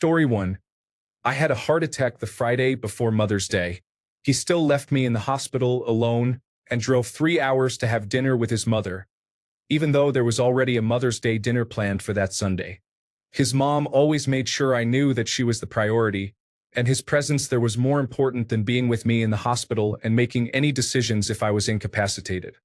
Story 1. I had a heart attack the Friday before Mother's Day. He still left me in the hospital alone and drove 3 hours to have dinner with his mother, even though there was already a Mother's Day dinner planned for that Sunday. His mom always made sure I knew that she was the priority, and his presence there was more important than being with me in the hospital and making any decisions if I was incapacitated.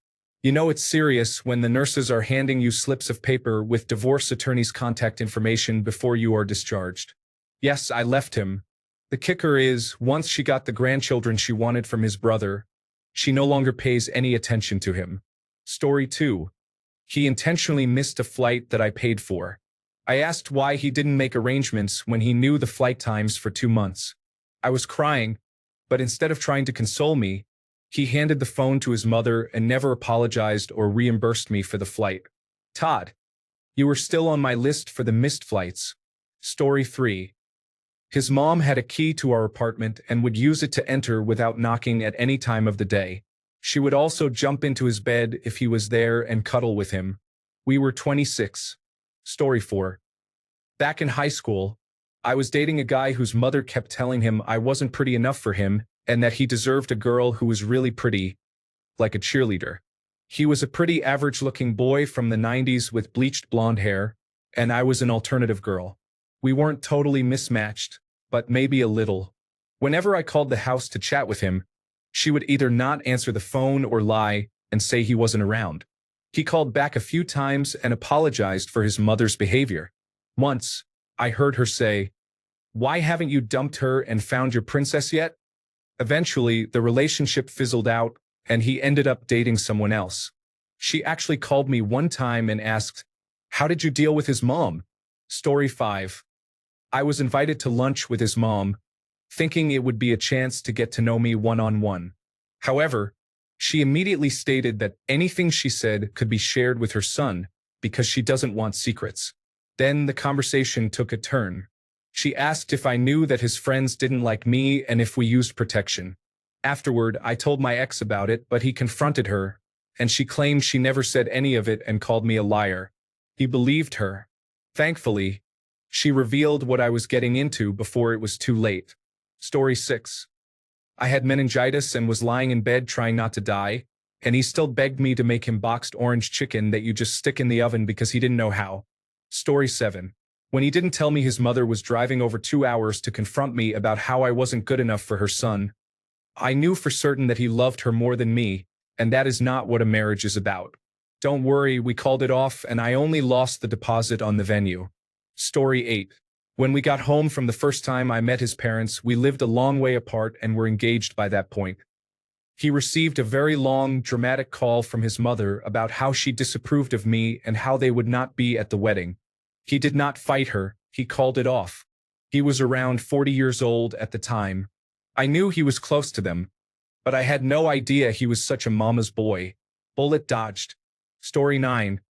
You know it's serious when the nurses are handing you slips of paper with divorce attorney's contact information before you are discharged. Yes, I left him. The kicker is, once she got the grandchildren she wanted from his brother, she no longer pays any attention to him. Story 2. He intentionally missed a flight that I paid for. I asked why he didn't make arrangements when he knew the flight times for 2 months. I was crying, but instead of trying to console me, he handed the phone to his mother and never apologized or reimbursed me for the flight. Todd, you were still on my list for the missed flights. Story 3. His mom had a key to our apartment and would use it to enter without knocking at any time of the day. She would also jump into his bed if he was there and cuddle with him. We were 26. Story 4. Back in high school, I was dating a guy whose mother kept telling him I wasn't pretty enough for him and that he deserved a girl who was really pretty, like a cheerleader. He was a pretty average-looking boy from the 90s with bleached blonde hair, and I was an alternative girl. We weren't totally mismatched, but maybe a little. Whenever I called the house to chat with him, she would either not answer the phone or lie and say he wasn't around. He called back a few times and apologized for his mother's behavior. Once, I heard her say, "Why haven't you dumped her and found your princess yet?" Eventually, the relationship fizzled out, and he ended up dating someone else. She actually called me one time and asked, "How did you deal with his mom?" Story 5. I was invited to lunch with his mom, thinking it would be a chance to get to know me one-on-one. However, she immediately stated that anything she said could be shared with her son because she doesn't want secrets. Then the conversation took a turn. She asked if I knew that his friends didn't like me and if we used protection. Afterward, I told my ex about it, but he confronted her, and she claimed she never said any of it and called me a liar. He believed her. Thankfully, she revealed what I was getting into before it was too late. Story 6. I had meningitis and was lying in bed trying not to die, and he still begged me to make him boxed orange chicken that you just stick in the oven because he didn't know how. Story 7. When he didn't tell me his mother was driving over 2 hours to confront me about how I wasn't good enough for her son, I knew for certain that he loved her more than me, and that is not what a marriage is about. Don't worry, we called it off and I only lost the deposit on the venue. Story 8. When we got home from the first time I met his parents, we lived a long way apart and were engaged by that point. He received a very long, dramatic call from his mother about how she disapproved of me and how they would not be at the wedding. He did not fight her, he called it off. He was around 40 years old at the time. I knew he was close to them, but I had no idea he was such a mama's boy. Bullet dodged. Story 9.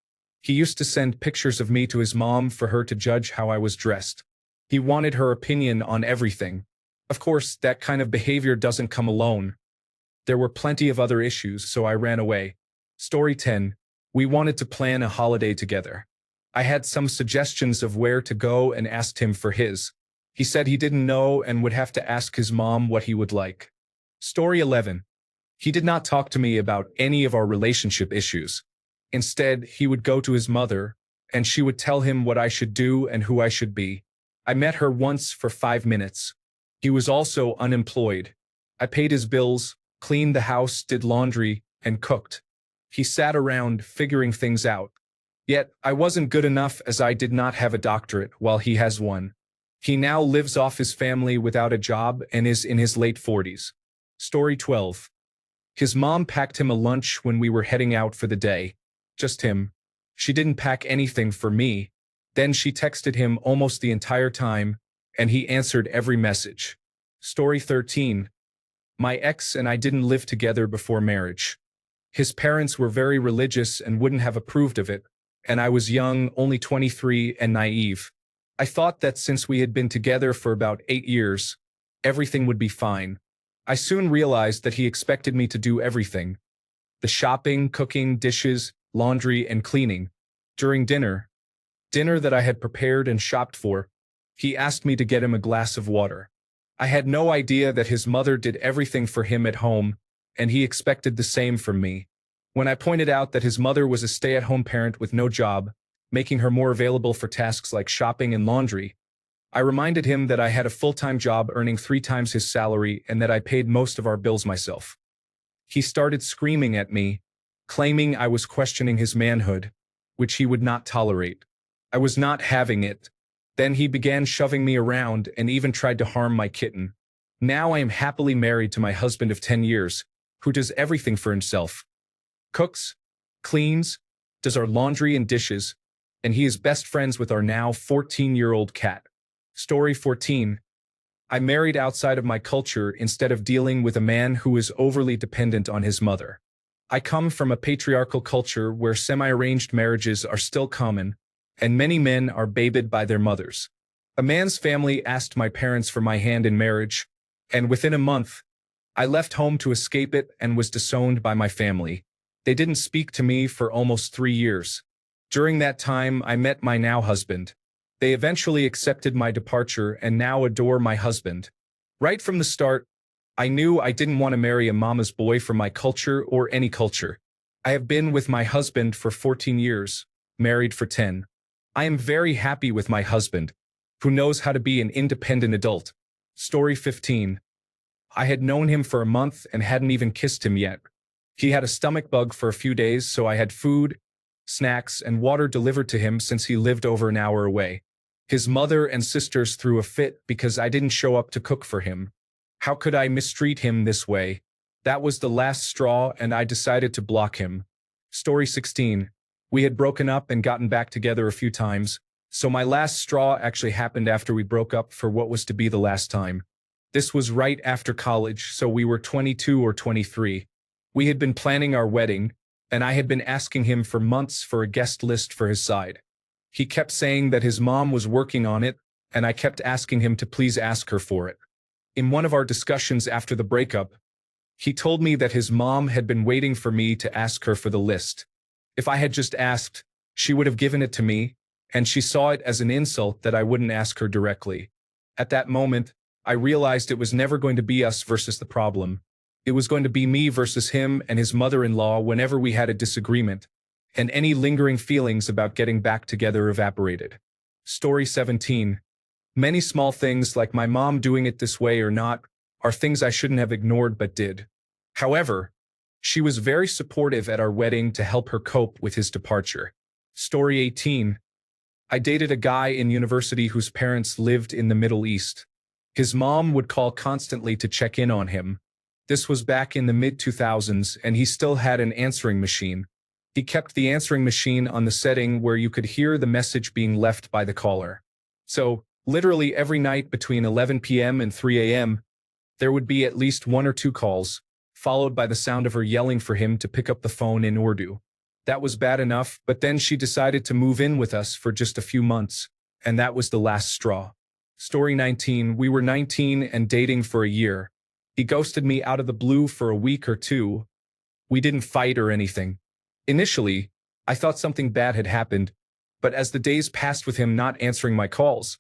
He used to send pictures of me to his mom for her to judge how I was dressed. He wanted her opinion on everything. Of course, that kind of behavior doesn't come alone. There were plenty of other issues, so I ran away. Story 10. We wanted to plan a holiday together. I had some suggestions of where to go and asked him for his. He said he didn't know and would have to ask his mom what he would like. Story 11. He did not talk to me about any of our relationship issues. Instead, he would go to his mother, and she would tell him what I should do and who I should be. I met her once for 5 minutes. He was also unemployed. I paid his bills, cleaned the house, did laundry, and cooked. He sat around figuring things out. Yet, I wasn't good enough as I did not have a doctorate while he has one. He now lives off his family without a job and is in his late 40s. Story 12. His mom packed him a lunch when we were heading out for the day. Just him. She didn't pack anything for me. Then she texted him almost the entire time, and he answered every message. Story 13. My ex and I didn't live together before marriage. His parents were very religious and wouldn't have approved of it, and I was young, only 23, and naive. I thought that since we had been together for about 8 years, everything would be fine. I soon realized that he expected me to do everything. The shopping, cooking, dishes, laundry, and cleaning. During dinner that I had prepared and shopped for, He asked me to get him a glass of water. I had no idea that his mother did everything for him at home, and he expected the same from me. When I pointed out that his mother was a stay-at-home parent with no job, making her more available for tasks like shopping and laundry, I reminded him that I had a full-time job earning 3 times his salary and that I paid most of our bills myself. He started screaming at me, claiming I was questioning his manhood, which he would not tolerate. I was not having it. Then he began shoving me around and even tried to harm my kitten. Now I am happily married to my husband of 10 years, who does everything for himself. Cooks, cleans, does our laundry and dishes, and he is best friends with our now 14-year-old cat. Story 14. I married outside of my culture instead of dealing with a man who is overly dependent on his mother. I come from a patriarchal culture where semi-arranged marriages are still common, and many men are babied by their mothers. A man's family asked my parents for my hand in marriage, and within a month, I left home to escape it and was disowned by my family. They didn't speak to me for almost 3 years. During that time, I met my now husband. They eventually accepted my departure and now adore my husband. Right from the start, I knew I didn't want to marry a mama's boy from my culture or any culture. I have been with my husband for 14 years, married for 10. I am very happy with my husband, who knows how to be an independent adult. Story 15. I had known him for a month and hadn't even kissed him yet. He had a stomach bug for a few days, so I had food, snacks, and water delivered to him since he lived over an hour away. His mother and sisters threw a fit because I didn't show up to cook for him. How could I mistreat him this way? That was the last straw, and I decided to block him. Story 16. We had broken up and gotten back together a few times, so my last straw actually happened after we broke up for what was to be the last time. This was right after college, so we were 22 or 23. We had been planning our wedding, and I had been asking him for months for a guest list for his side. He kept saying that his mom was working on it, and I kept asking him to please ask her for it. In one of our discussions after the breakup, he told me that his mom had been waiting for me to ask her for the list. If I had just asked, she would have given it to me, and she saw it as an insult that I wouldn't ask her directly. At that moment, I realized it was never going to be us versus the problem. It was going to be me versus him and his mother-in-law whenever we had a disagreement, and any lingering feelings about getting back together evaporated. Story 17. Many small things, like my mom doing it this way or not, are things I shouldn't have ignored but did. However, she was very supportive at our wedding to help her cope with his departure. Story 18. I dated a guy in university whose parents lived in the Middle East. His mom would call constantly to check in on him. This was back in the mid-2000s, and he still had an answering machine. He kept the answering machine on the setting where you could hear the message being left by the caller. So, literally every night between 11 p.m. and 3 a.m., there would be at least 1 or 2 calls, followed by the sound of her yelling for him to pick up the phone in Urdu. That was bad enough, but then she decided to move in with us for just a few months, and that was the last straw. Story 19. We were 19 and dating for a year. He ghosted me out of the blue for a week or 2. We didn't fight or anything. Initially, I thought something bad had happened, but as the days passed with him not answering my calls,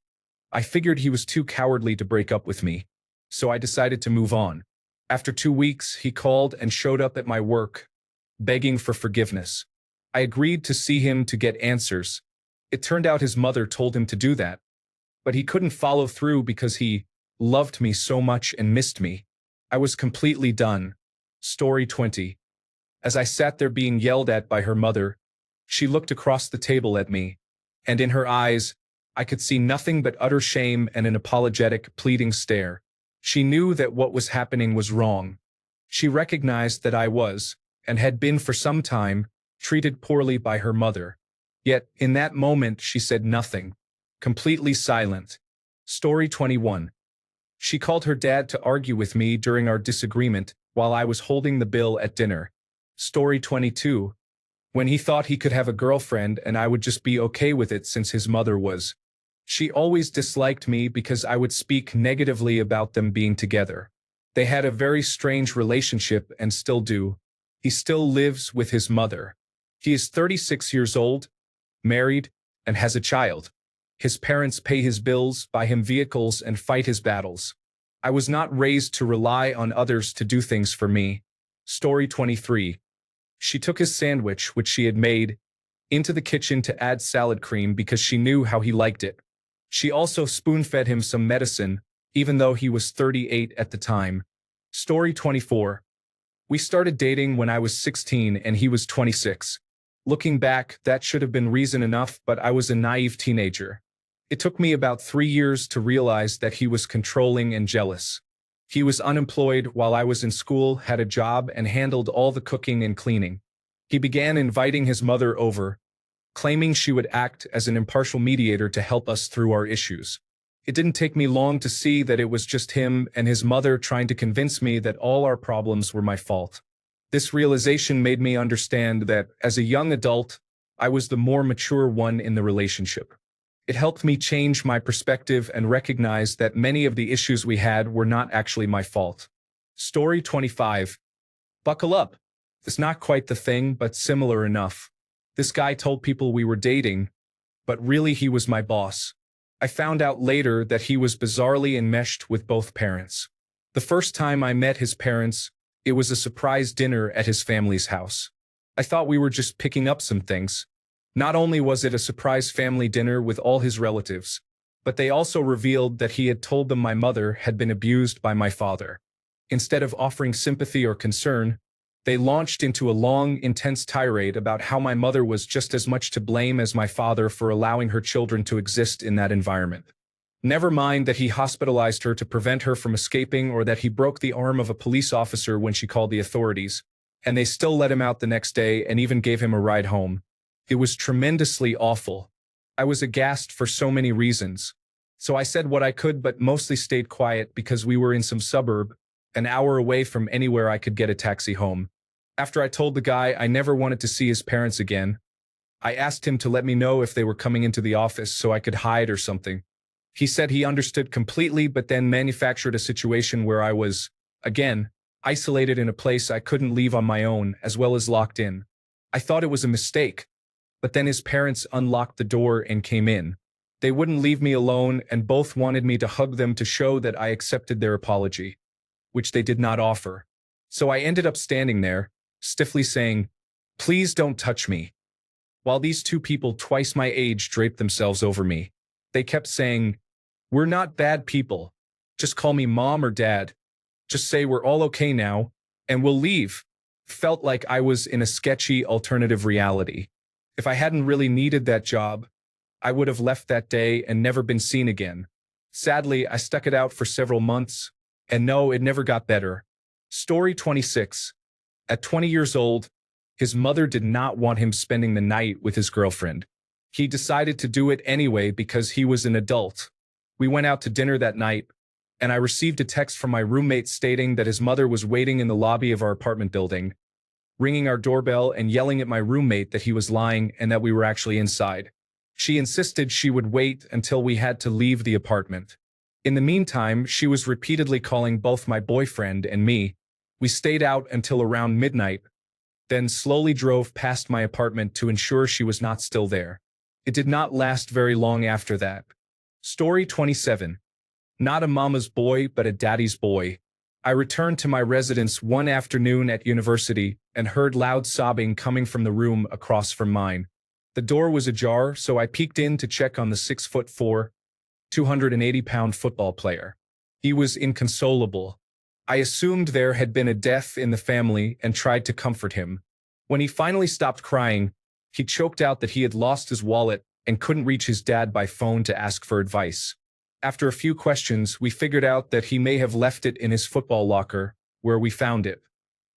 I figured he was too cowardly to break up with me, so I decided to move on. After 2 weeks, he called and showed up at my work, begging for forgiveness. I agreed to see him to get answers. It turned out his mother told him to do that, but he couldn't follow through because he loved me so much and missed me. I was completely done. Story 20. As I sat there being yelled at by her mother, she looked across the table at me, and in her eyes, I could see nothing but utter shame and an apologetic, pleading stare. She knew that what was happening was wrong. She recognized that I was, and had been for some time, treated poorly by her mother. Yet, in that moment, she said nothing. Completely silent. Story 21. She called her dad to argue with me during our disagreement while I was holding the bill at dinner. Story 22. When he thought he could have a girlfriend and I would just be okay with it since his mother was. She always disliked me because I would speak negatively about them being together. They had a very strange relationship and still do. He still lives with his mother. He is 36 years old, married, and has a child. His parents pay his bills, buy him vehicles, and fight his battles. I was not raised to rely on others to do things for me. Story 23. She took his sandwich, which she had made, into the kitchen to add salad cream because she knew how he liked it. She also spoon-fed him some medicine, even though he was 38 at the time. Story 24. We started dating when I was 16 and he was 26. Looking back, that should have been reason enough, but I was a naive teenager. It took me about 3 years to realize that he was controlling and jealous. He was unemployed while I was in school, had a job, and handled all the cooking and cleaning. He began inviting his mother over, claiming she would act as an impartial mediator to help us through our issues. It didn't take me long to see that it was just him and his mother trying to convince me that all our problems were my fault. This realization made me understand that, as a young adult, I was the more mature one in the relationship. It helped me change my perspective and recognize that many of the issues we had were not actually my fault. Story 25. Buckle up. It's not quite the thing, but similar enough. This guy told people we were dating, but really he was my boss. I found out later that he was bizarrely enmeshed with both parents. The first time I met his parents, it was a surprise dinner at his family's house. I thought we were just picking up some things. Not only was it a surprise family dinner with all his relatives, but they also revealed that he had told them my mother had been abused by my father. Instead of offering sympathy or concern, they launched into a long, intense tirade about how my mother was just as much to blame as my father for allowing her children to exist in that environment. Never mind that he hospitalized her to prevent her from escaping or that he broke the arm of a police officer when she called the authorities, and they still let him out the next day and even gave him a ride home. It was tremendously awful. I was aghast for so many reasons. So I said what I could but mostly stayed quiet because we were in some suburb, an hour away from anywhere I could get a taxi home. After I told the guy I never wanted to see his parents again, I asked him to let me know if they were coming into the office so I could hide or something. He said he understood completely but then manufactured a situation where I was, again, isolated in a place I couldn't leave on my own as well as locked in. I thought it was a mistake. But then his parents unlocked the door and came in. They wouldn't leave me alone and both wanted me to hug them to show that I accepted their apology, which they did not offer. So I ended up standing there, stiffly saying, "Please don't touch me," while these two people twice my age draped themselves over me. They kept saying, "We're not bad people. Just call me mom or dad. Just say we're all okay now, and we'll leave." Felt like I was in a sketchy alternative reality. If I hadn't really needed that job, I would have left that day and never been seen again. Sadly, I stuck it out for several months, and no, it never got better. Story 26. At 20 years old, his mother did not want him spending the night with his girlfriend. He decided to do it anyway because he was an adult. We went out to dinner that night, and I received a text from my roommate stating that his mother was waiting in the lobby of our apartment building, ringing our doorbell and yelling at my roommate that he was lying and that we were actually inside. She insisted she would wait until we had to leave the apartment. In the meantime, she was repeatedly calling both my boyfriend and me. We stayed out until around midnight, then slowly drove past my apartment to ensure she was not still there. It did not last very long after that. Story 27. Not a mama's boy, but a daddy's boy. I returned to my residence one afternoon at university and heard loud sobbing coming from the room across from mine. The door was ajar, so I peeked in to check on the 6'4", 280-pound football player. He was inconsolable. I assumed there had been a death in the family and tried to comfort him. When he finally stopped crying, he choked out that he had lost his wallet and couldn't reach his dad by phone to ask for advice. After a few questions, we figured out that he may have left it in his football locker, where we found it.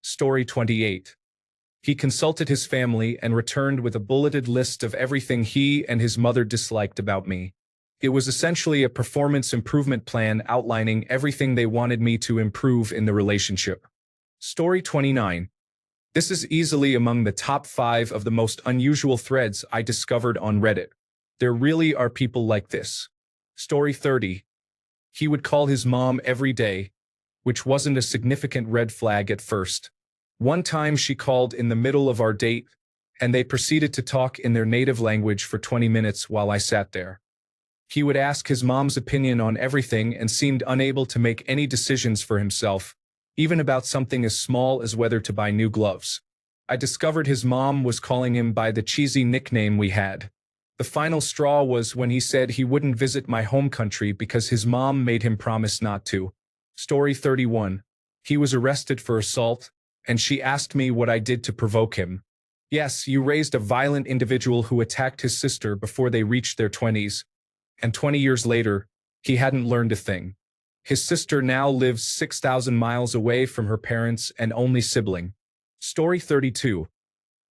Story 28. He consulted his family and returned with a bulleted list of everything he and his mother disliked about me. It was essentially a performance improvement plan outlining everything they wanted me to improve in the relationship. Story 29. This is easily among the top 5 of the most unusual threads I discovered on Reddit. There really are people like this. Story 30. He would call his mom every day, which wasn't a significant red flag at first. One time she called in the middle of our date, and they proceeded to talk in their native language for 20 minutes while I sat there. He would ask his mom's opinion on everything and seemed unable to make any decisions for himself, even about something as small as whether to buy new gloves. I discovered his mom was calling him by the cheesy nickname we had. The final straw was when he said he wouldn't visit my home country because his mom made him promise not to. Story 31. He was arrested for assault, and she asked me what I did to provoke him. Yes, you raised a violent individual who attacked his sister before they reached their 20s, and 20 years later, he hadn't learned a thing. His sister now lives 6,000 miles away from her parents and only sibling. Story 32.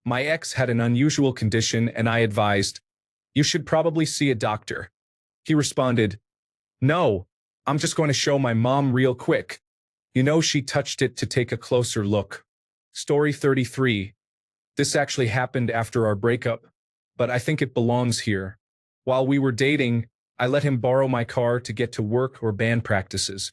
My ex had an unusual condition and I advised, "You should probably see a doctor." He responded, "No, I'm just going to show my mom real quick." You know, she touched it to take a closer look. Story 33. This actually happened after our breakup, but I think it belongs here. While we were dating, I let him borrow my car to get to work or band practices.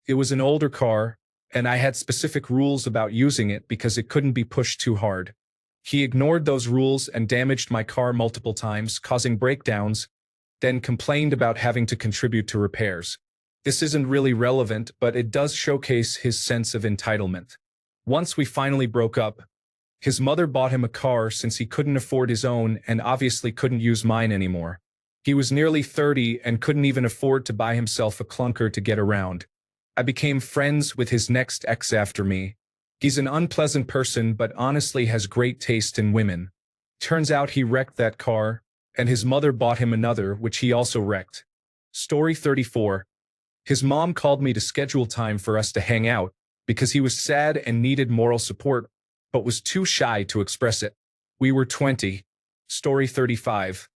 It was an older car, and I had specific rules about using it because it couldn't be pushed too hard. He ignored those rules and damaged my car multiple times, causing breakdowns, then complained about having to contribute to repairs. This isn't really relevant, but it does showcase his sense of entitlement. Once we finally broke up, his mother bought him a car since he couldn't afford his own and obviously couldn't use mine anymore. He was nearly 30 and couldn't even afford to buy himself a clunker to get around. I became friends with his next ex after me. He's an unpleasant person but honestly has great taste in women. Turns out he wrecked that car, and his mother bought him another, which he also wrecked. Story 34. His mom called me to schedule time for us to hang out because he was sad and needed moral support, but was too shy to express it. We were 20. Story 35.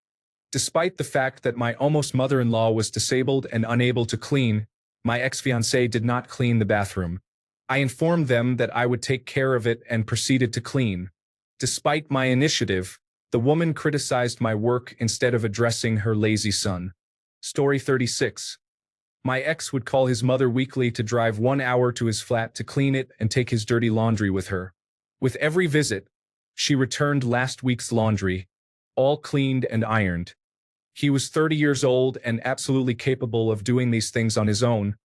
Despite the fact that my almost mother-in-law was disabled and unable to clean, my ex-fiancé did not clean the bathroom. I informed them that I would take care of it and proceeded to clean. Despite my initiative, the woman criticized my work instead of addressing her lazy son. Story 36. My ex would call his mother weekly to drive 1 hour to his flat to clean it and take his dirty laundry with her. With every visit, she returned last week's laundry, all cleaned and ironed. He was 30 years old and absolutely capable of doing these things on his own.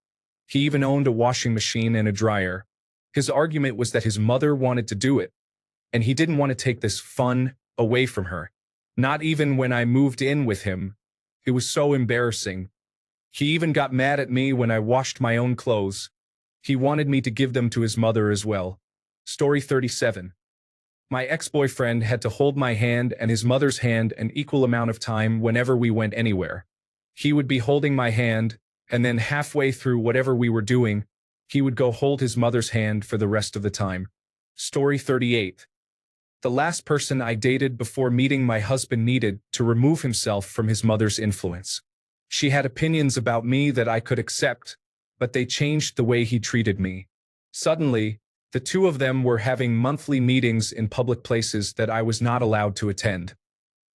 He even owned a washing machine and a dryer. His argument was that his mother wanted to do it, and he didn't want to take this fun away from her. Not even when I moved in with him. It was so embarrassing. He even got mad at me when I washed my own clothes. He wanted me to give them to his mother as well. Story 37. My ex-boyfriend had to hold my hand and his mother's hand an equal amount of time whenever we went anywhere. He would be holding my hand, and then halfway through whatever we were doing, he would go hold his mother's hand for the rest of the time. Story 38. The last person I dated before meeting my husband needed to remove himself from his mother's influence. She had opinions about me that I could accept, but they changed the way he treated me. Suddenly, the two of them were having monthly meetings in public places that I was not allowed to attend.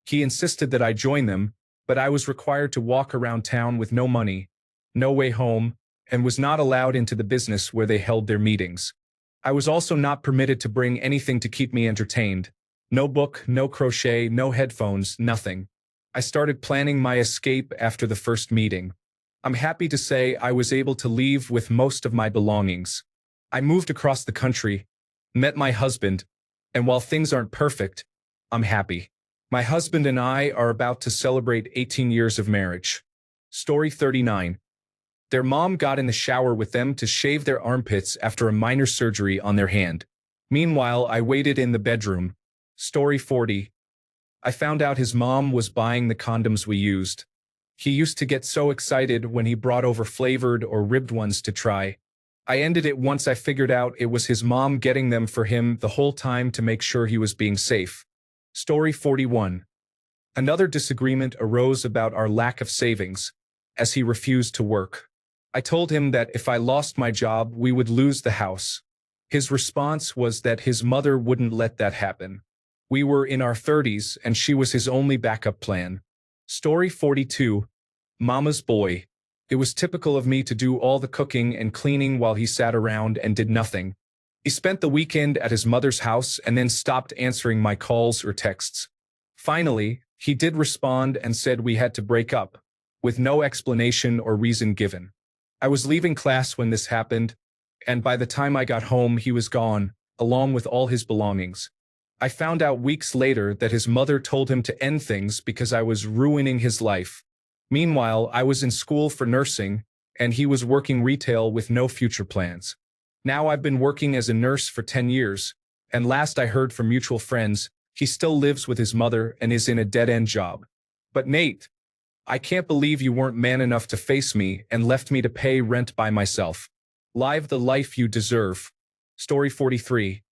He insisted that I join them, but I was required to walk around town with no money, no way home, and was not allowed into the business where they held their meetings. I was also not permitted to bring anything to keep me entertained. No book, no crochet, no headphones, nothing. I started planning my escape after the first meeting. I'm happy to say I was able to leave with most of my belongings. I moved across the country, met my husband, and while things aren't perfect, I'm happy. My husband and I are about to celebrate 18 years of marriage. Story 39. Their mom got in the shower with them to shave their armpits after a minor surgery on their hand. Meanwhile, I waited in the bedroom. Story 40. I found out his mom was buying the condoms we used. He used to get so excited when he brought over flavored or ribbed ones to try. I ended it once I figured out it was his mom getting them for him the whole time to make sure he was being safe. Story 41. Another disagreement arose about our lack of savings, as he refused to work. I told him that if I lost my job, we would lose the house. His response was that his mother wouldn't let that happen. We were in our 30s and she was his only backup plan. Story 42. Mama's boy. It was typical of me to do all the cooking and cleaning while he sat around and did nothing. He spent the weekend at his mother's house and then stopped answering my calls or texts. Finally, he did respond and said we had to break up. with no explanation or reason given. I was leaving class when this happened, and by the time I got home, he was gone, along with all his belongings. I found out weeks later that his mother told him to end things because I was ruining his life. Meanwhile, I was in school for nursing, and he was working retail with no future plans. Now I've been working as a nurse for 10 years, and last I heard from mutual friends, he still lives with his mother and is in a dead-end job. But Nate, I can't believe you weren't man enough to face me and left me to pay rent by myself. Live the life you deserve. Story 43.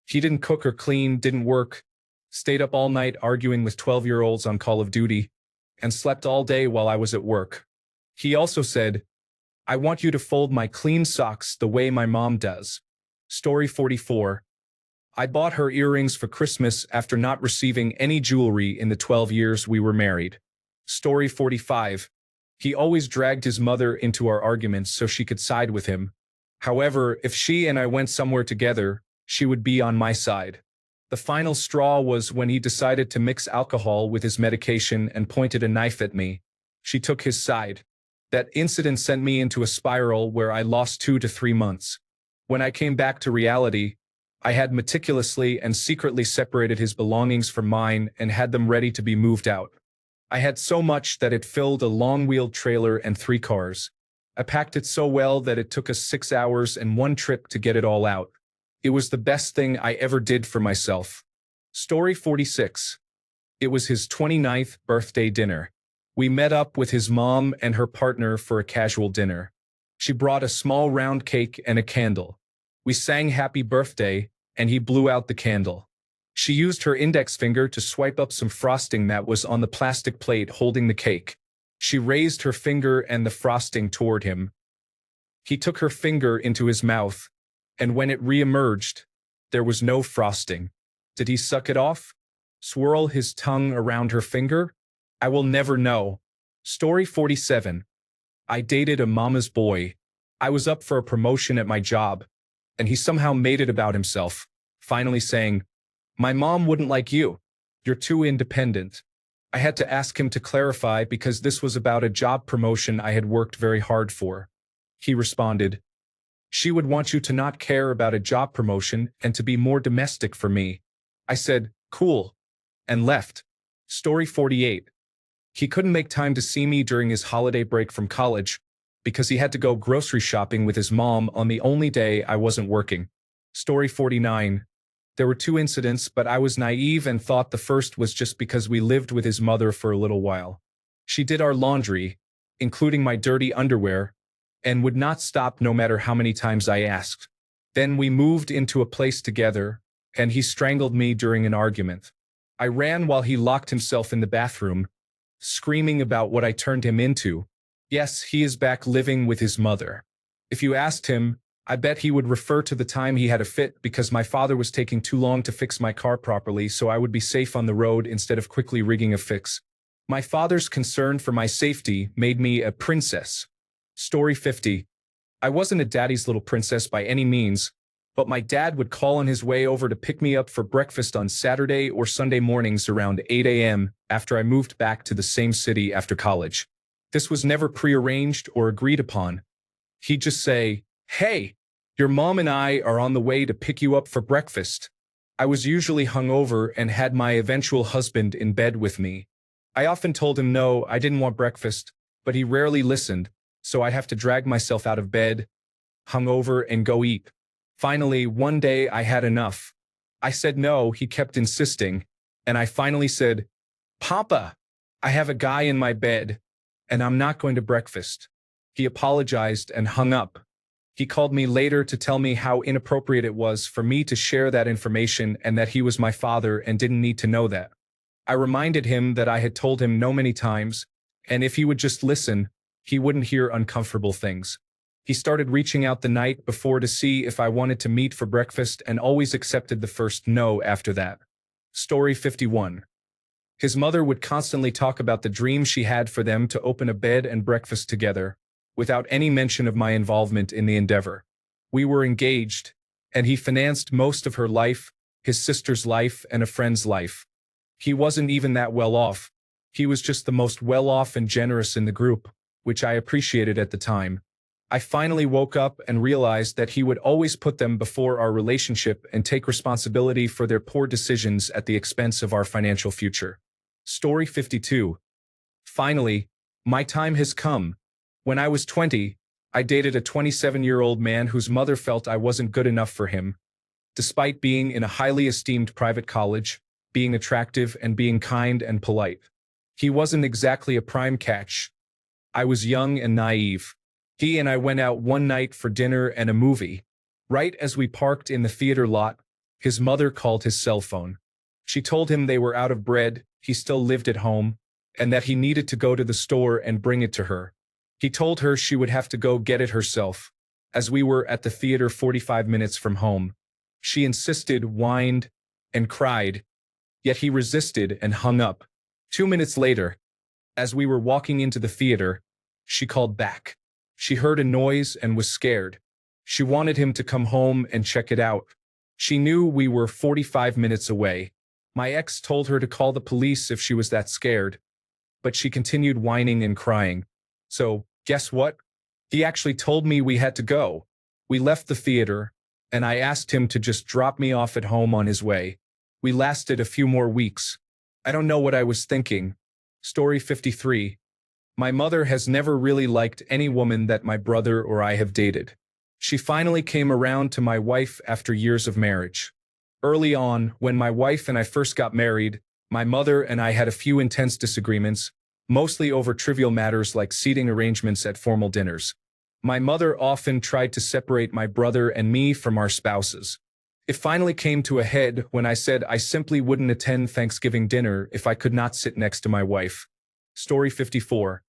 He didn't cook or clean, didn't work, stayed up all night arguing with 12-year-olds on Call of Duty, and slept all day while I was at work. He also said, I want you to fold my clean socks the way my mom does. Story 44. I bought her earrings for Christmas after not receiving any jewelry in the 12 years we were married. Story 45. He always dragged his mother into our arguments so she could side with him. However, if she and I went somewhere together, she would be on my side. The final straw was when he decided to mix alcohol with his medication and pointed a knife at me. She took his side. That incident sent me into a spiral where I lost 2 to 3 months. When I came back to reality, I had meticulously and secretly separated his belongings from mine and had them ready to be moved out. I had so much that it filled a long-wheeled trailer and 3 cars. I packed it so well that it took us 6 hours and 1 trip to get it all out. It was the best thing I ever did for myself. Story 46. It was his 29th birthday dinner. We met up with his mom and her partner for a casual dinner. She brought a small round cake and a candle. We sang happy birthday, and he blew out the candle. She used her index finger to swipe up some frosting that was on the plastic plate holding the cake. She raised her finger and the frosting toward him. He took her finger into his mouth, and when it re-emerged, there was no frosting. Did he suck it off? Swirl his tongue around her finger? I will never know. Story 47. I dated a mama's boy. I was up for a promotion at my job, and he somehow made it about himself, finally saying, my mom wouldn't like you. You're too independent. I had to ask him to clarify because this was about a job promotion I had worked very hard for. He responded, she would want you to not care about a job promotion and to be more domestic for me. I said, cool, and left. Story 48. He couldn't make time to see me during his holiday break from college because he had to go grocery shopping with his mom on the only day I wasn't working. Story 49. There were 2 incidents, but I was naive and thought the first was just because we lived with his mother for a little while. She did our laundry, including my dirty underwear, and would not stop no matter how many times I asked. Then we moved into a place together, and he strangled me during an argument. I ran while he locked himself in the bathroom, screaming about what I turned him into. Yes, he is back living with his mother. If you asked him, I bet he would refer to the time he had a fit because my father was taking too long to fix my car properly so I would be safe on the road instead of quickly rigging a fix. My father's concern for my safety made me a princess. Story 50. I wasn't a daddy's little princess by any means, but my dad would call on his way over to pick me up for breakfast on Saturday or Sunday mornings around 8 a.m. after I moved back to the same city after college. This was never prearranged or agreed upon. He'd just say, hey, your mom and I are on the way to pick you up for breakfast. I was usually hungover and had my eventual husband in bed with me. I often told him no, I didn't want breakfast, but he rarely listened, so I'd have to drag myself out of bed, hungover, and go eat. Finally, one day I had enough. I said no, he kept insisting, and I finally said, Papa, I have a guy in my bed, and I'm not going to breakfast. He apologized and hung up. He called me later to tell me how inappropriate it was for me to share that information and that he was my father and didn't need to know that. I reminded him that I had told him no many times, and if he would just listen, he wouldn't hear uncomfortable things. He started reaching out the night before to see if I wanted to meet for breakfast and always accepted the first no after that. Story 51. His mother would constantly talk about the dream she had for them to open a bed and breakfast together, without any mention of my involvement in the endeavor. We were engaged, and he financed most of her life, his sister's life, and a friend's life. He wasn't even that well off. He was just the most well-off and generous in the group, which I appreciated at the time. I finally woke up and realized that he would always put them before our relationship and take responsibility for their poor decisions at the expense of our financial future. Story 52. Finally, my time has come. When I was 20, I dated a 27-year-old man whose mother felt I wasn't good enough for him. Despite being in a highly esteemed private college, being attractive and being kind and polite, he wasn't exactly a prime catch. I was young and naive. He and I went out one night for dinner and a movie. Right as we parked in the theater lot, his mother called his cell phone. She told him they were out of bread, he still lived at home, and that he needed to go to the store and bring it to her. He told her she would have to go get it herself, as we were at the theater 45 minutes from home. She insisted, whined, and cried, yet he resisted and hung up. 2 minutes later, as we were walking into the theater, she called back. She heard a noise and was scared. She wanted him to come home and check it out. She knew we were 45 minutes away. My ex told her to call the police if she was that scared, but she continued whining and crying. So, guess what? He actually told me we had to go. We left the theater, and I asked him to just drop me off at home on his way. We lasted a few more weeks. I don't know what I was thinking. Story 53. My mother has never really liked any woman that my brother or I have dated. She finally came around to my wife after years of marriage. Early on, when my wife and I first got married, my mother and I had a few intense disagreements, mostly over trivial matters like seating arrangements at formal dinners. My mother often tried to separate my brother and me from our spouses. It finally came to a head when I said I simply wouldn't attend Thanksgiving dinner if I could not sit next to my wife. Story 54.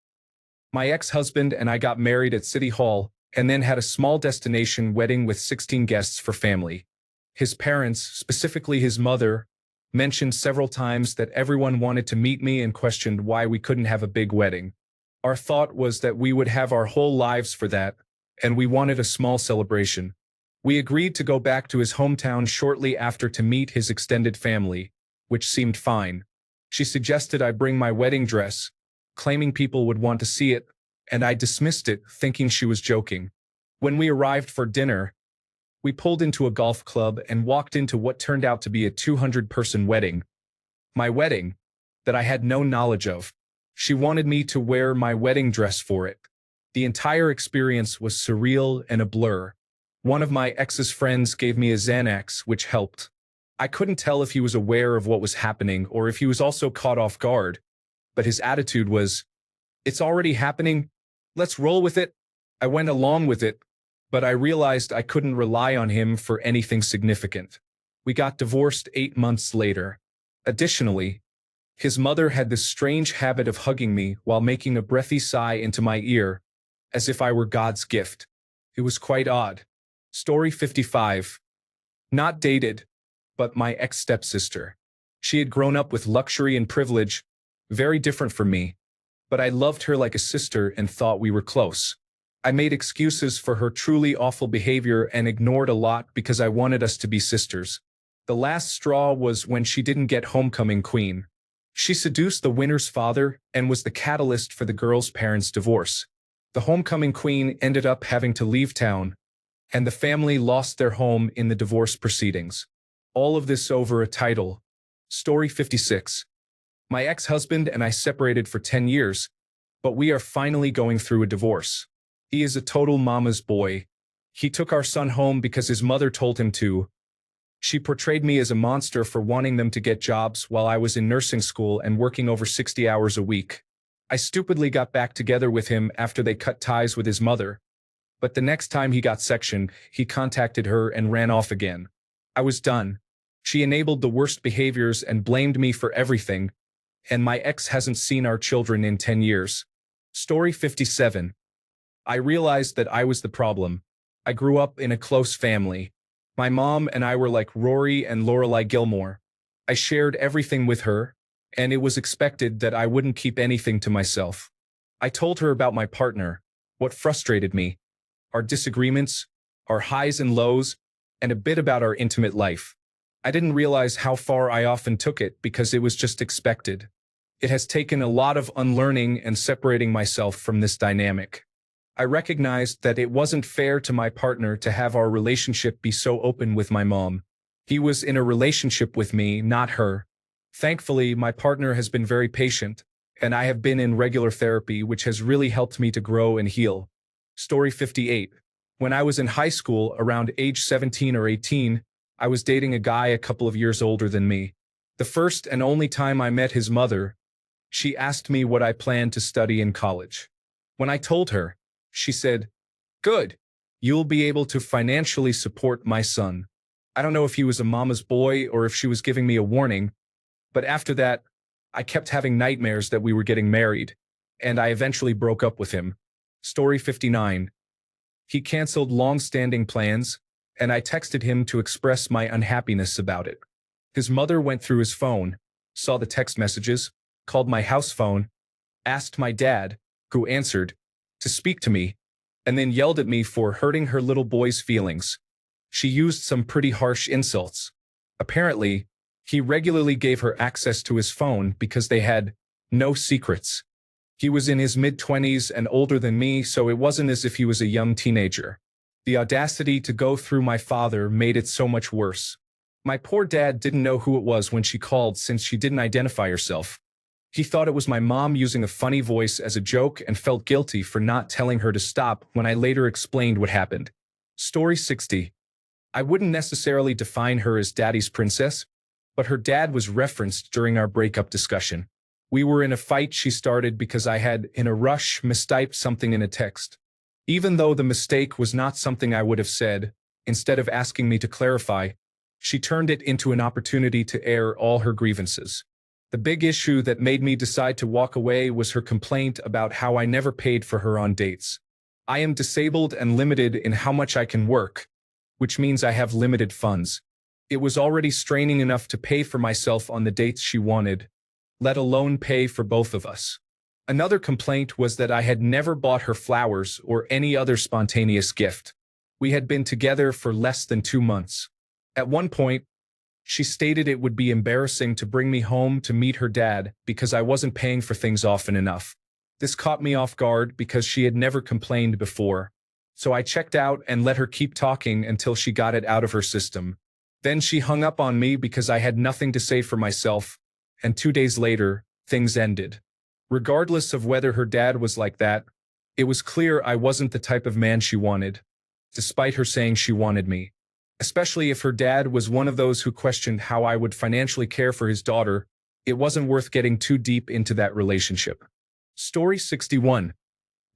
My ex-husband and I got married at City Hall and then had a small destination wedding with 16 guests for family. His parents, specifically his mother, mentioned several times that everyone wanted to meet me and questioned why we couldn't have a big wedding. Our thought was that we would have our whole lives for that, and we wanted a small celebration. We agreed to go back to his hometown shortly after to meet his extended family, which seemed fine. She suggested I bring my wedding dress, claiming people would want to see it, and I dismissed it, thinking she was joking. When we arrived for dinner, we pulled into a golf club and walked into what turned out to be a 200-person wedding. My wedding, that I had no knowledge of. She wanted me to wear my wedding dress for it. The entire experience was surreal and a blur. One of my ex's friends gave me a Xanax, which helped. I couldn't tell if he was aware of what was happening or if he was also caught off guard, but his attitude was, "It's already happening. Let's roll with it." I went along with it, but I realized I couldn't rely on him for anything significant. We got divorced 8 months later. Additionally, his mother had this strange habit of hugging me while making a breathy sigh into my ear, as if I were God's gift. It was quite odd. Story 55. Not dated, but my ex-stepsister. She had grown up with luxury and privilege, very different from me, but I loved her like a sister and thought we were close. I made excuses for her truly awful behavior and ignored a lot because I wanted us to be sisters. The last straw was when she didn't get homecoming queen. She seduced the winner's father and was the catalyst for the girl's parents' divorce. The homecoming queen ended up having to leave town, and the family lost their home in the divorce proceedings. All of this over a title. Story 56. My ex-husband and I separated for 10 years, but we are finally going through a divorce. He is a total mama's boy. He took our son home because his mother told him to. She portrayed me as a monster for wanting them to get jobs while I was in nursing school and working over 60 hours a week. I stupidly got back together with him after they cut ties with his mother. But the next time he got sectioned, he contacted her and ran off again. I was done. She enabled the worst behaviors and blamed me for everything, and my ex hasn't seen our children in 10 years. Story 57. I realized that I was the problem. I grew up in a close family. My mom and I were like Rory and Lorelai Gilmore. I shared everything with her, and it was expected that I wouldn't keep anything to myself. I told her about my partner, what frustrated me, our disagreements, our highs and lows, and a bit about our intimate life. I didn't realize how far I often took it because it was just expected. It has taken a lot of unlearning and separating myself from this dynamic. I recognized that it wasn't fair to my partner to have our relationship be so open with my mom. He was in a relationship with me, not her. Thankfully, my partner has been very patient, and I have been in regular therapy, which has really helped me to grow and heal. Story 58. When I was in high school, around age 17 or 18, I was dating a guy a couple of years older than me. The first and only time I met his mother, she asked me what I planned to study in college. When I told her, she said, "Good, you'll be able to financially support my son." I don't know if he was a mama's boy or if she was giving me a warning, but after that, I kept having nightmares that we were getting married, and I eventually broke up with him. Story 59. He canceled long-standing plans, and I texted him to express my unhappiness about it. His mother went through his phone, saw the text messages, called my house phone, asked my dad, who answered, to speak to me, and then yelled at me for hurting her little boy's feelings. She used some pretty harsh insults. Apparently, he regularly gave her access to his phone because they had no secrets. He was in his mid-20s and older than me, so it wasn't as if he was a young teenager. The audacity to go through my father made it so much worse. My poor dad didn't know who it was when she called since she didn't identify herself. He thought it was my mom using a funny voice as a joke and felt guilty for not telling her to stop when I later explained what happened. Story 60. I wouldn't necessarily define her as daddy's princess, but her dad was referenced during our breakup discussion. We were in a fight she started because I had, in a rush, mistyped something in a text. Even though the mistake was not something I would have said, instead of asking me to clarify, she turned it into an opportunity to air all her grievances. The big issue that made me decide to walk away was her complaint about how I never paid for her on dates. I am disabled and limited in how much I can work, which means I have limited funds. It was already straining enough to pay for myself on the dates she wanted, let alone pay for both of us. Another complaint was that I had never bought her flowers or any other spontaneous gift. We had been together for less than 2 months. At one point, she stated it would be embarrassing to bring me home to meet her dad because I wasn't paying for things often enough. This caught me off guard because she had never complained before. So I checked out and let her keep talking until she got it out of her system. Then she hung up on me because I had nothing to say for myself, and 2 days later, things ended. Regardless of whether her dad was like that, it was clear I wasn't the type of man she wanted, despite her saying she wanted me. Especially if her dad was one of those who questioned how I would financially care for his daughter, it wasn't worth getting too deep into that relationship. Story 61.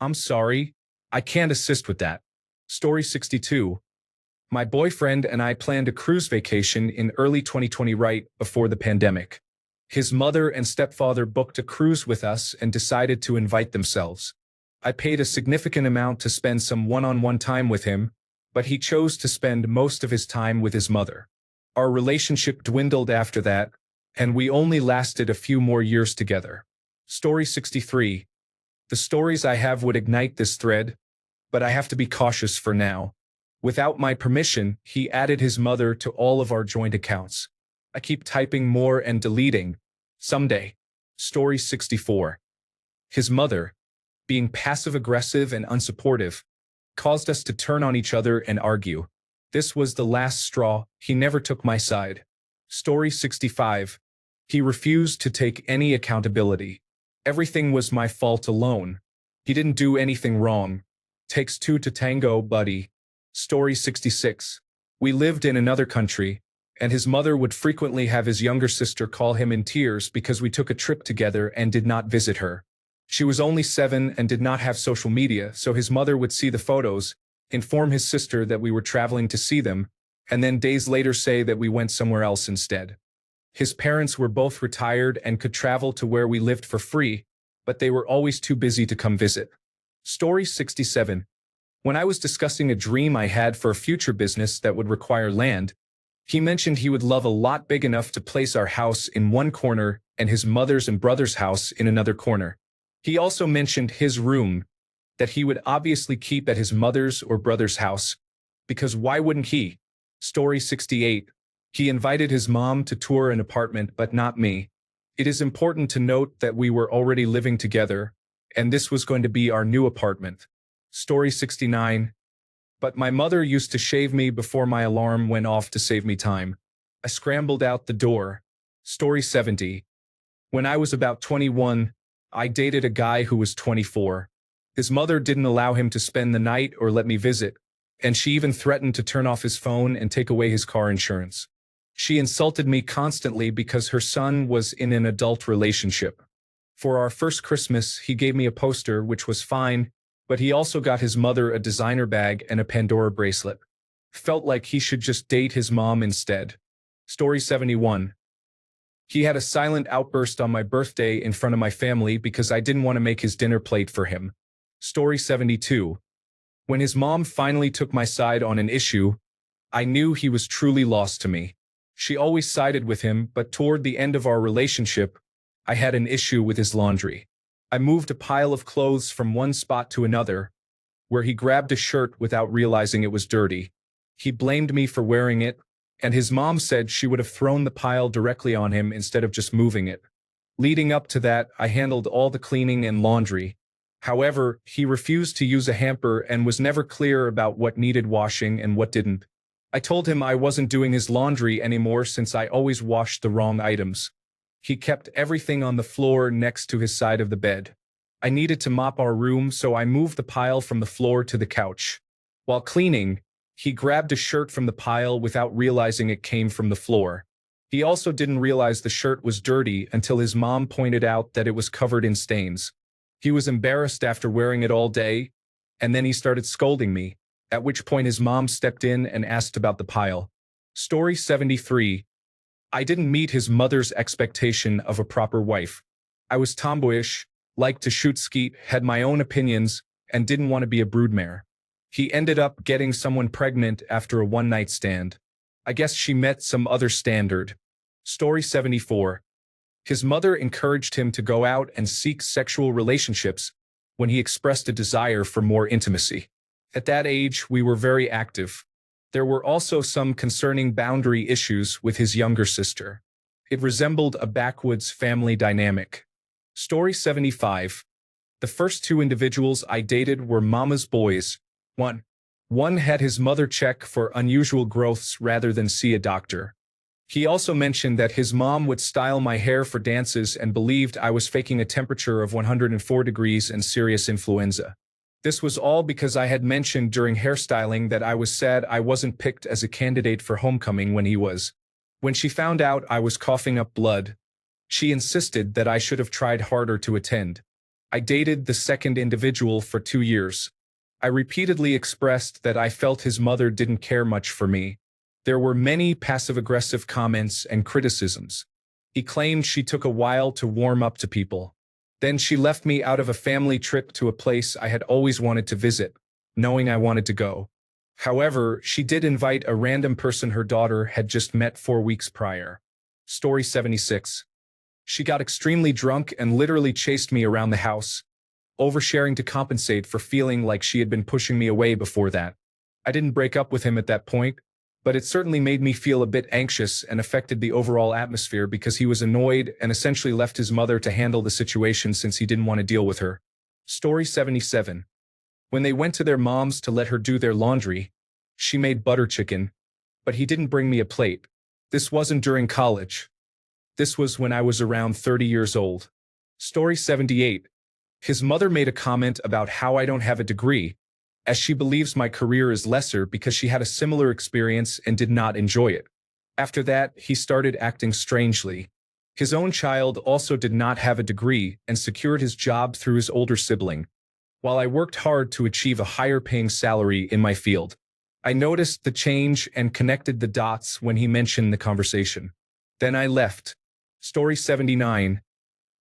I'm sorry, I can't assist with that. Story 62. My boyfriend and I planned a cruise vacation in early 2020 right before the pandemic. His mother and stepfather booked a cruise with us and decided to invite themselves. I paid a significant amount to spend some one-on-one time with him, but he chose to spend most of his time with his mother. Our relationship dwindled after that, and we only lasted a few more years together. Story 63. The stories I have would ignite this thread, but I have to be cautious for now. Without my permission, he added his mother to all of our joint accounts. I keep typing more and deleting. Someday. Story 64. His mother, being passive-aggressive and unsupportive, caused us to turn on each other and argue. This was the last straw. He never took my side. Story 65. He refused to take any accountability. Everything was my fault alone. He didn't do anything wrong. Takes two to tango, buddy. Story 66. We lived in another country, and his mother would frequently have his younger sister call him in tears because we took a trip together and did not visit her. She was only 7 and did not have social media, so his mother would see the photos, inform his sister that we were traveling to see them, and then days later say that we went somewhere else instead. His parents were both retired and could travel to where we lived for free, but they were always too busy to come visit. Story 67. When I was discussing a dream I had for a future business that would require land, he mentioned he would love a lot big enough to place our house in one corner and his mother's and brother's house in another corner. He also mentioned his room that he would obviously keep at his mother's or brother's house, because why wouldn't he? Story 68. He invited his mom to tour an apartment but not me. It is important to note that we were already living together, and this was going to be our new apartment. Story 69. But my mother used to shave me before my alarm went off to save me time. I scrambled out the door. Story 70. When I was about 21, I dated a guy who was 24. His mother didn't allow him to spend the night or let me visit, and she even threatened to turn off his phone and take away his car insurance. She insulted me constantly because her son was in an adult relationship. For our first Christmas, he gave me a poster, which was fine, but he also got his mother a designer bag and a Pandora bracelet. Felt like he should just date his mom instead. Story 71. He had a silent outburst on my birthday in front of my family because I didn't want to make his dinner plate for him. Story 72. When his mom finally took my side on an issue, I knew he was truly lost to me. She always sided with him, but toward the end of our relationship, I had an issue with his laundry. I moved a pile of clothes from one spot to another, where he grabbed a shirt without realizing it was dirty. He blamed me for wearing it, and his mom said she would have thrown the pile directly on him instead of just moving it. Leading up to that, I handled all the cleaning and laundry. However, he refused to use a hamper and was never clear about what needed washing and what didn't. I told him I wasn't doing his laundry anymore since I always washed the wrong items. He kept everything on the floor next to his side of the bed. I needed to mop our room, so I moved the pile from the floor to the couch. While cleaning, he grabbed a shirt from the pile without realizing it came from the floor. He also didn't realize the shirt was dirty until his mom pointed out that it was covered in stains. He was embarrassed after wearing it all day, and then he started scolding me, at which point his mom stepped in and asked about the pile. Story 73. I didn't meet his mother's expectation of a proper wife. I was tomboyish, liked to shoot skeet, had my own opinions, and didn't want to be a broodmare. He ended up getting someone pregnant after a one-night stand. I guess she met some other standard. Story 74. His mother encouraged him to go out and seek sexual relationships when he expressed a desire for more intimacy. At that age, we were very active. There were also some concerning boundary issues with his younger sister. It resembled a backwoods family dynamic. Story 75. The first two individuals I dated were mama's boys. One had his mother check for unusual growths rather than see a doctor. He also mentioned that his mom would style my hair for dances and believed I was faking a temperature of 104 degrees and serious influenza. This was all because I had mentioned during hairstyling that I was sad I wasn't picked as a candidate for homecoming when he was. When she found out I was coughing up blood, she insisted that I should have tried harder to attend. I dated the second individual for 2 years. I repeatedly expressed that I felt his mother didn't care much for me. There were many passive-aggressive comments and criticisms. He claimed she took a while to warm up to people. Then she left me out of a family trip to a place I had always wanted to visit, knowing I wanted to go. However, she did invite a random person her daughter had just met 4 weeks prior. Story 76. She got extremely drunk and literally chased me around the house, oversharing to compensate for feeling like she had been pushing me away before that. I didn't break up with him at that point, but it certainly made me feel a bit anxious and affected the overall atmosphere because he was annoyed and essentially left his mother to handle the situation since he didn't want to deal with her. Story 77. When they went to their mom's to let her do their laundry, she made butter chicken, but he didn't bring me a plate. This wasn't during college. This was when I was around 30 years old. Story 78. His mother made a comment about how I don't have a degree, as she believes my career is lesser because she had a similar experience and did not enjoy it. After that, he started acting strangely. His own child also did not have a degree and secured his job through his older sibling, while I worked hard to achieve a higher-paying salary in my field. I noticed the change and connected the dots when he mentioned the conversation. Then I left. Story 79.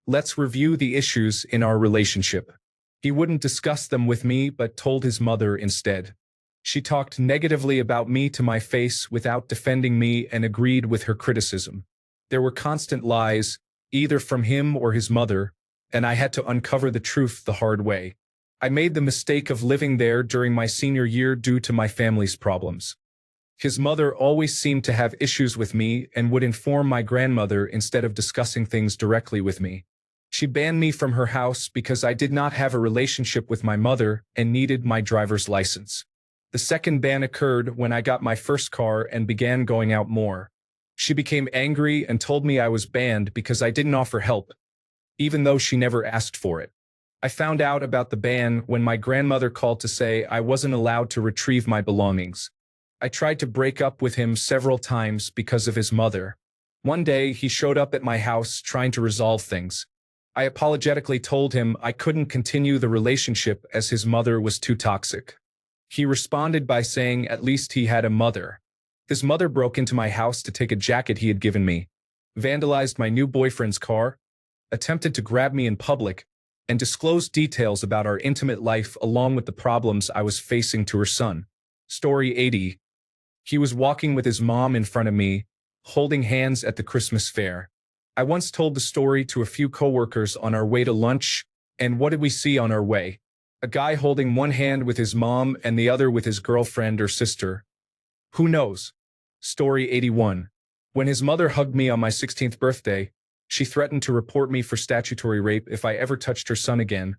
Let's review the issues in our relationship. He wouldn't discuss them with me but told his mother instead. She talked negatively about me to my face without defending me and agreed with her criticism. There were constant lies, either from him or his mother, and I had to uncover the truth the hard way. I made the mistake of living there during my senior year due to my family's problems. His mother always seemed to have issues with me and would inform my grandmother instead of discussing things directly with me. She banned me from her house because I did not have a relationship with my mother and needed my driver's license. The second ban occurred when I got my first car and began going out more. She became angry and told me I was banned because I didn't offer help, even though she never asked for it. I found out about the ban when my grandmother called to say I wasn't allowed to retrieve my belongings. I tried to break up with him several times because of his mother. One day, he showed up at my house trying to resolve things. I apologetically told him I couldn't continue the relationship as his mother was too toxic. He responded by saying at least he had a mother. His mother broke into my house to take a jacket he had given me, vandalized my new boyfriend's car, attempted to grab me in public, and disclosed details about our intimate life along with the problems I was facing to her son. Story 80. He was walking with his mom in front of me, holding hands at the Christmas fair. I once told the story to a few coworkers on our way to lunch, and what did we see on our way? A guy holding one hand with his mom and the other with his girlfriend or sister. Who knows? Story 81. When his mother hugged me on my 16th birthday, she threatened to report me for statutory rape if I ever touched her son again,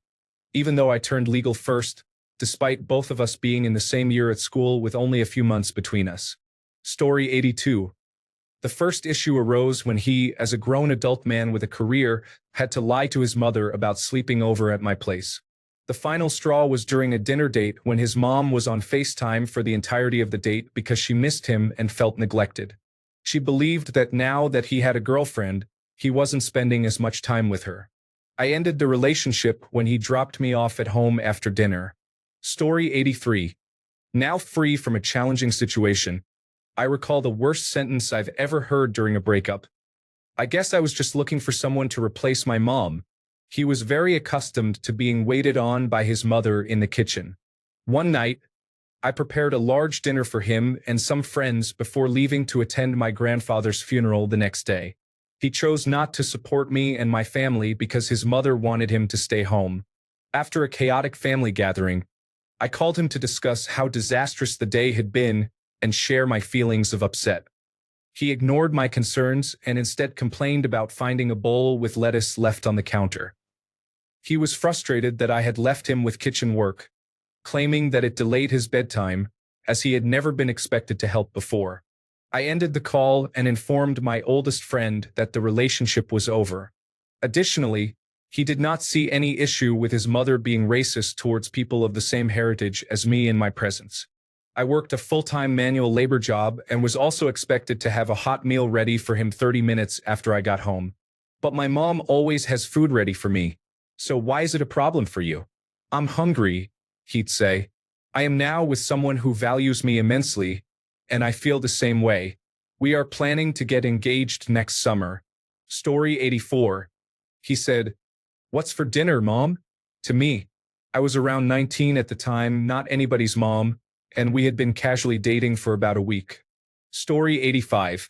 even though I turned legal first, despite both of us being in the same year at school with only a few months between us. Story 82. The first issue arose when he, as a grown adult man with a career, had to lie to his mother about sleeping over at my place. The final straw was during a dinner date when his mom was on FaceTime for the entirety of the date because she missed him and felt neglected. She believed that now that he had a girlfriend, he wasn't spending as much time with her. I ended the relationship when he dropped me off at home after dinner. Story 83. Now free from a challenging situation, I recall the worst sentence I've ever heard during a breakup. I guess I was just looking for someone to replace my mom. He was very accustomed to being waited on by his mother in the kitchen. One night, I prepared a large dinner for him and some friends before leaving to attend my grandfather's funeral the next day. He chose not to support me and my family because his mother wanted him to stay home. After a chaotic family gathering, I called him to discuss how disastrous the day had been and share my feelings of upset. He ignored my concerns and instead complained about finding a bowl with lettuce left on the counter. He was frustrated that I had left him with kitchen work, claiming that it delayed his bedtime, as he had never been expected to help before. I ended the call and informed my oldest friend that the relationship was over. Additionally, he did not see any issue with his mother being racist towards people of the same heritage as me in my presence. I worked a full-time manual labor job and was also expected to have a hot meal ready for him 30 minutes after I got home. But my mom always has food ready for me, so why is it a problem for you? I'm hungry, he'd say. I am now with someone who values me immensely, and I feel the same way. We are planning to get engaged next summer. Story 84. He said, "What's for dinner, Mom?" To me. I was around 19 at the time, not anybody's mom, and we had been casually dating for about a week. Story 85.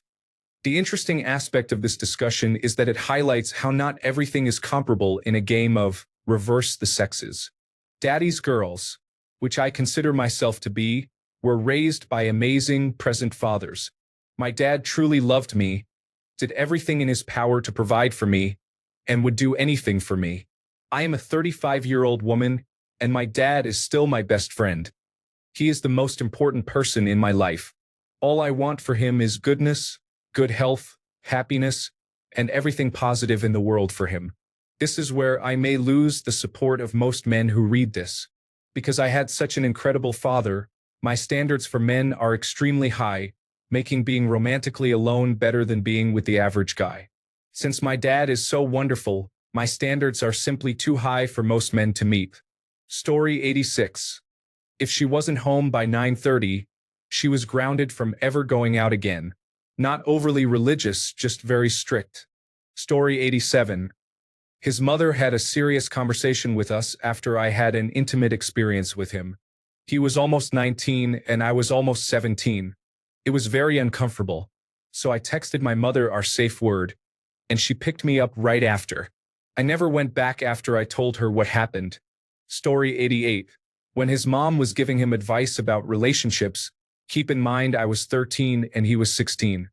The interesting aspect of this discussion is that it highlights how not everything is comparable in a game of reverse the sexes. Daddy's girls, which I consider myself to be, were raised by amazing present fathers. My dad truly loved me, did everything in his power to provide for me, and would do anything for me. I am a 35-year-old woman, and my dad is still my best friend. He is the most important person in my life. All I want for him is goodness, good health, happiness, and everything positive in the world for him. This is where I may lose the support of most men who read this. Because I had such an incredible father, my standards for men are extremely high, making being romantically alone better than being with the average guy. Since my dad is so wonderful, my standards are simply too high for most men to meet. Story 86. If she wasn't home by 9:30, she was grounded from ever going out again. Not overly religious, just very strict. Story 87. His mother had a serious conversation with us after I had an intimate experience with him. He was almost 19 and I was almost 17. It was very uncomfortable. So I texted my mother our safe word, and she picked me up right after. I never went back after I told her what happened. Story 88. When his mom was giving him advice about relationships, Keep in mind I was 13 and he was 16.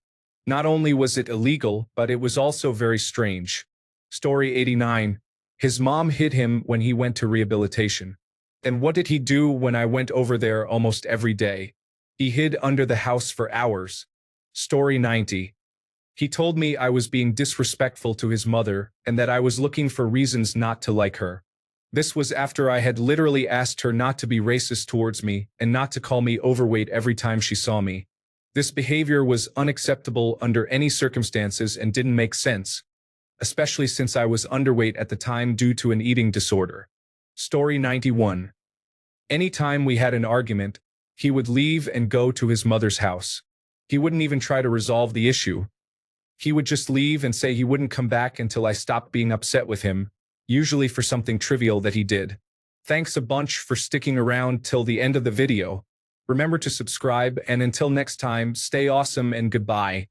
Not only was it illegal, but it was also very strange. Story 89. His mom hid him when he went to rehabilitation. And what did he do when I went over there almost every day? He hid under the house for hours. Story 90. He told me I was being disrespectful to his mother and that I was looking for reasons not to like her. This was after I had literally asked her not to be racist towards me and not to call me overweight every time she saw me. This behavior was unacceptable under any circumstances and didn't make sense, especially since I was underweight at the time due to an eating disorder. Story 91. Anytime we had an argument, he would leave and go to his mother's house. He wouldn't even try to resolve the issue. He would just leave and say he wouldn't come back until I stopped being upset with him, usually for something trivial that he did. Thanks a bunch for sticking around till the end of the video. Remember to subscribe, and until next time, stay awesome and goodbye.